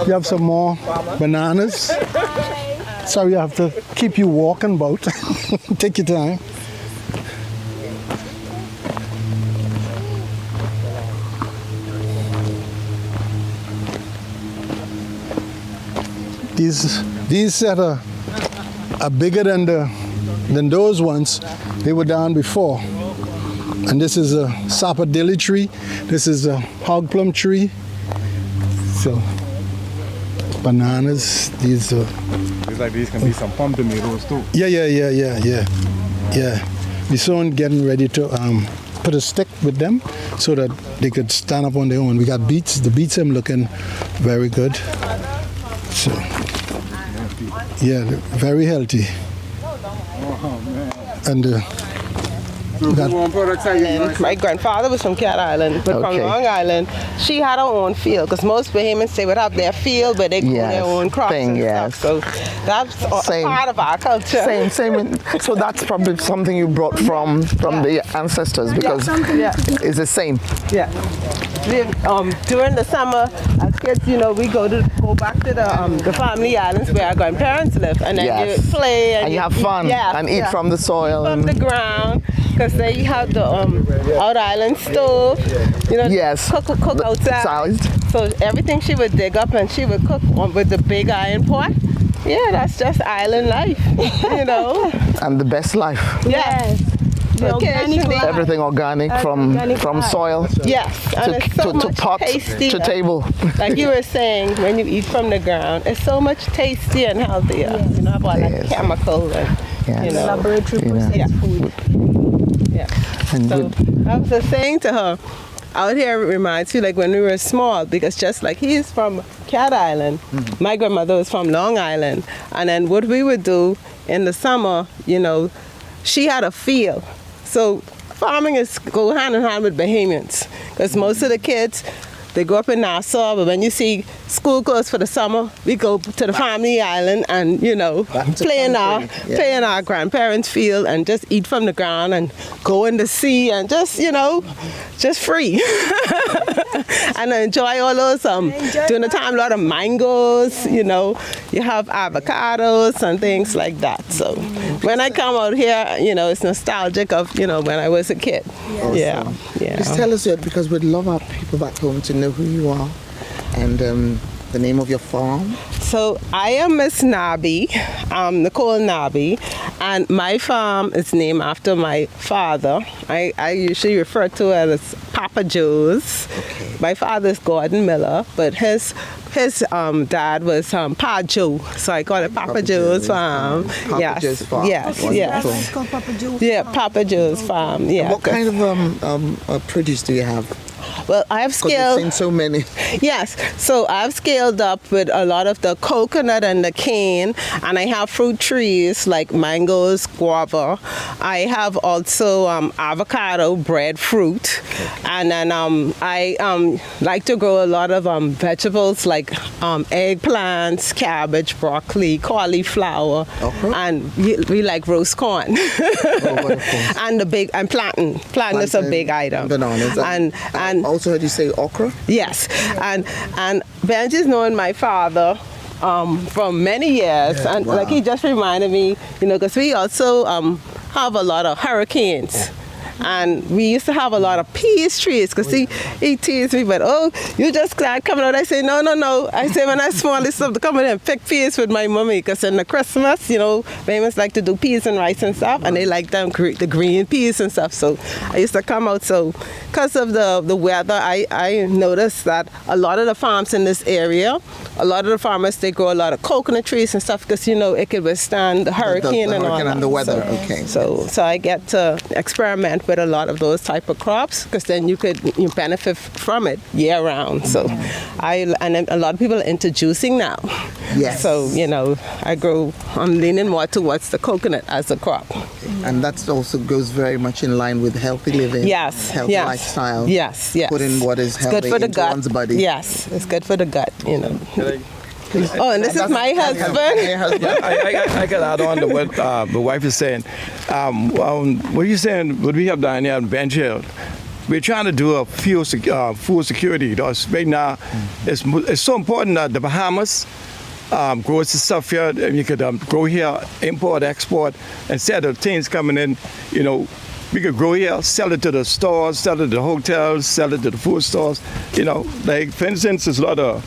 you have some more bananas. Sorry, I have to keep you walking about. Take your time. These set are bigger than those ones. They were down before. And this is a sapodilly tree. This is a hog plum tree. So bananas. These are. Looks like these can be some plum tomatoes too. Yeah. We soon getting ready to put a stick with them so that they could stand up on their own. We got beets. The beets are looking very good. So yeah, very healthy. Oh man. And my grandfather was from Cat Island, but from Long Island. She had her own field, because most Bahamians, they would have their field, but they grow their own crops and stuff. So that's a part of our culture. Same. So that's probably something you brought from the ancestors, because it's the same. Yeah. During the summer, as kids, we go back to the family islands where our grandparents live, and then you play and you have fun and eat from the soil, from the ground. Because they have the out island stove, cook outside. So everything she would dig up and she would cook with the big iron pot. Yeah, that's just island life, And the best life. Yes. Everything organic from soil. Yes, and it's so much pot tasty, to table. Like you were saying, when you eat from the ground, it's so much tastier and healthier. You don't have all that chemical and laboratory processed food. Yeah. So I was just saying to her, out here it reminds you like when we were small, because just like he's from Cat Island, my grandmother was from Long Island, and then what we would do in the summer, she had a field. So farming go hand in hand with Bahamians, because most of the kids, they grow up in Nassau, but when you see school closed for the summer, we go to the family island and, play in our grandparents' field and just eat from the ground and go in the sea and just, just free. And enjoy all those, during the time, a lot of mangoes, you have avocados and things like that. So when I come out here, it's nostalgic of, when I was a kid. Awesome. Yeah. Just tell us, because we'd love our people back home to know who you are and the name of your farm. So I am Miss Nabi, Nicole Nabi, and my farm is named after my father. I usually refer to it as Papa Joe's. Okay. My father is Gordon Miller, but his dad was Pa Joe, so I call it Papa Joe's farm. Papa Joe's farm. Yes. It's called Papa Joe's farm. Papa Joe's farm. Yeah. And what kind of produce do you have? Well, I've scaled. I've seen so many. Yes, so I've scaled up with a lot of the coconut and the cane, and I have fruit trees like mangoes, guava. I have also avocado, breadfruit, and then I like to grow a lot of vegetables like eggplants, cabbage, broccoli, cauliflower, and we like roast corn. And plantain. Plantain is a big item. Bananas. And also heard you say okra? Yes, and Benji's known my father from many years, and like he just reminded me, because we also have a lot of hurricanes. And we used to have a lot of peach trees, because he teased me, but you just glad coming out. I say, no. I say, when I small, I used to come in and pick peas with my mommy, because in the Christmas, Bahamians like to do peas and rice and stuff, and they like them, the green peas and stuff. So I used to come out. So because of the weather, I noticed that a lot of the farms in this area, a lot of the farmers, they grow a lot of coconut trees and stuff, because, it could withstand the hurricane and all that. And the weather, So I get to experiment with a lot of those type of crops, because then you benefit from it year round. So and a lot of people are into juicing now. Yes. So I'm leaning more towards the coconut as a crop. And that also goes very much in line with healthy living. Yes. Healthy lifestyle. Yes. Putting what is healthy good for the into gut. one's body. Yes, it's good for the gut. Oh, and this is my husband. I can add on to what the wife is saying. What are you saying? What we have down here in Bench Hill, we're trying to do a food security. Right now, it's so important that the Bahamas grows the stuff here. And you could grow here, import, export, instead of things coming in, we could grow here, sell it to the stores, sell it to the hotels, sell it to the food stores. Like for instance, there's a lot of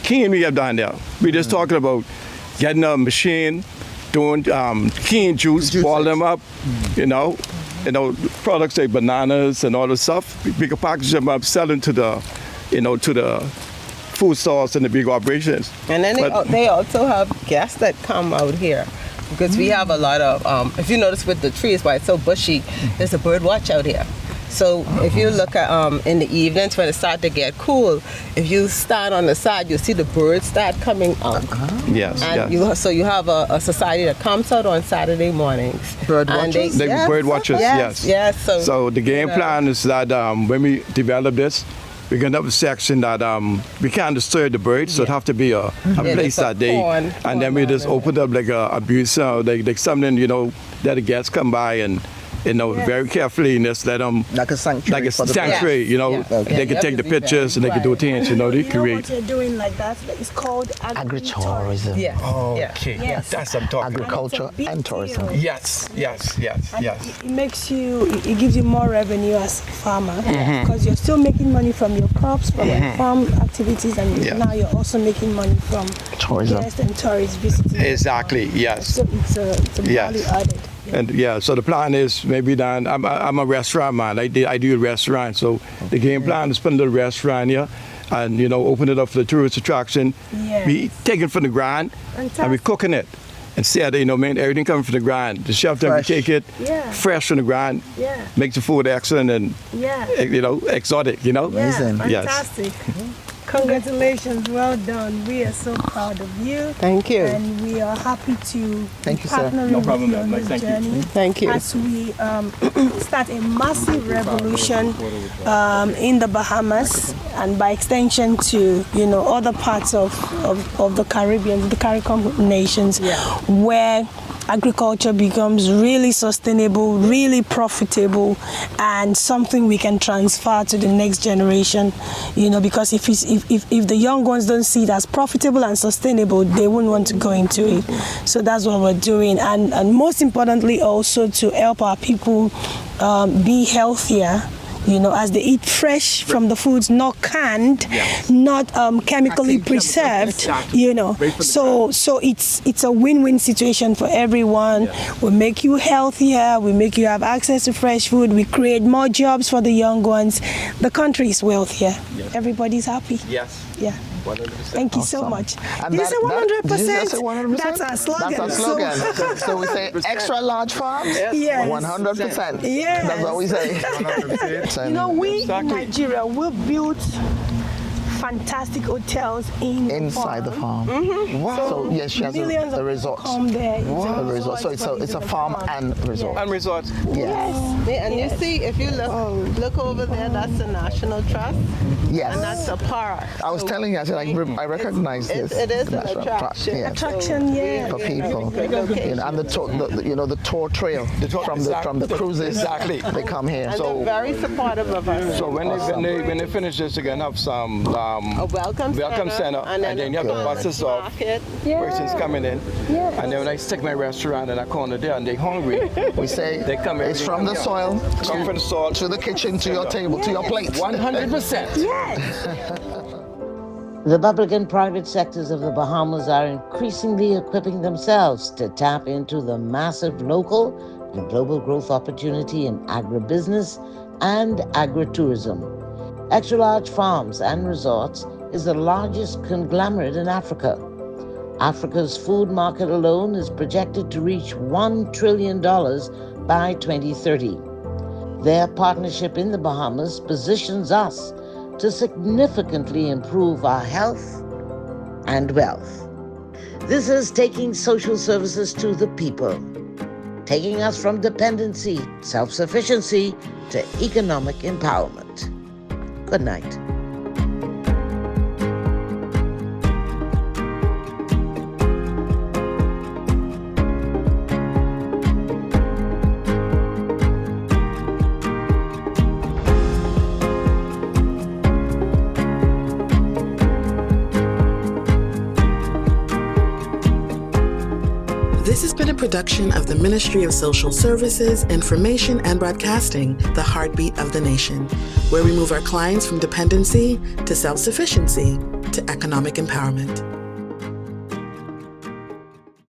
cane we have down there. We're just talking about getting a machine, doing cane juice, boil them up, products like bananas and all the stuff. We can package them up, sell them to the food stores and the big operations. And then they also have guests that come out here. Because we have a lot of, if you notice with the trees, why it's so bushy, there's a bird watch out here. So if you look at in the evenings when it starts to get cool, if you stand on the side, you'll see the birds start coming out. Yes, and so you have a society that comes out on Saturday mornings. Bird watchers? Bird watchers, yes. Yes. So the game plan is that when we develop this, we're going to have a section that we can't disturb the birds, so it have to be a place that they, and then we just open up like a abuse, like something, that the guests come by and, very carefully and just let them, like a sanctuary, they can take the pictures and they can do things, they create. What you're doing like that is called agritourism. Yes. Okay, Yes. that's what I'm talking Agriculture about. and tourism. Yes. It makes it gives you more revenue as a farmer because you're still making money from your crops, from your farm activities, and now you're also making money from tourism guests and tourists visiting. Exactly, yes. So it's a value added. And so the plan is maybe then I'm a restaurant man. I do a restaurant, so the game plan is put a little restaurant here, and open it up for the tourist attraction. Yes. We take it from the ground and we cooking it. Instead, everything coming from the ground. The chef then we take it fresh from the ground, make the food excellent and exotic. Amazing. Fantastic. Congratulations, well done. We are so proud of you. Thank you. And we are happy to partner No with problem, you on ma'am. this Thank you. journey. Thank you. As we start a massive revolution in the Bahamas and by extension to other parts of the Caribbean, the CARICOM nations, where agriculture becomes really sustainable, really profitable, and something we can transfer to the next generation. Because if the young ones don't see it as profitable and sustainable, they won't want to go into it. So that's what we're doing, and most importantly, also to help our people be healthier. As they eat fresh from the foods, not canned, not chemically preserved, So it's a win-win situation for everyone. We make you healthier, we make you have access to fresh food, we create more jobs for the young ones. The country is wealthier. Everybody's happy. Yes. Yeah. 100%. Thank you so much. And Did you say 100%? 100%? That's our slogan. That's our slogan. So we say extra large farms, Yes. 100%. Yes. That's what we say. 100%. We in Nigeria, we've built fantastic hotels inside the farm. Wow. So yes, she has millions a of resort. Come there. A resort. So it's a farm and resort. And resort. Yes. And you see, if you look over there, that's the National Trust. Yes. And that's a park. I was telling you, I said I recognize this. It is an National attraction. Yes. Attraction, For people, and the tour trail from the cruises. Exactly. They come here. And So they're very supportive of us. So when they finish this, they're gonna have some a welcome center, and then you have the buses off. Persons coming in, and then when I stick my restaurant in that corner there, and they're hungry, we say they come in. It's from the soil. Come from the soil to the kitchen, to your table, to your plate. 100%. The public and private sectors of the Bahamas are increasingly equipping themselves to tap into the massive local and global growth opportunity in agribusiness and agritourism. Extra-large farms and resorts is the largest conglomerate in Africa. Africa's food market alone is projected to reach $1 trillion by 2030. Their partnership in the Bahamas positions us to significantly improve our health and wealth. This is taking social services to the people, taking us from dependency, self-sufficiency, to economic empowerment. Good night. This has been a production of the Ministry of Social Services, Information and Broadcasting, the heartbeat of the nation, where we move our clients from dependency to self-sufficiency to economic empowerment.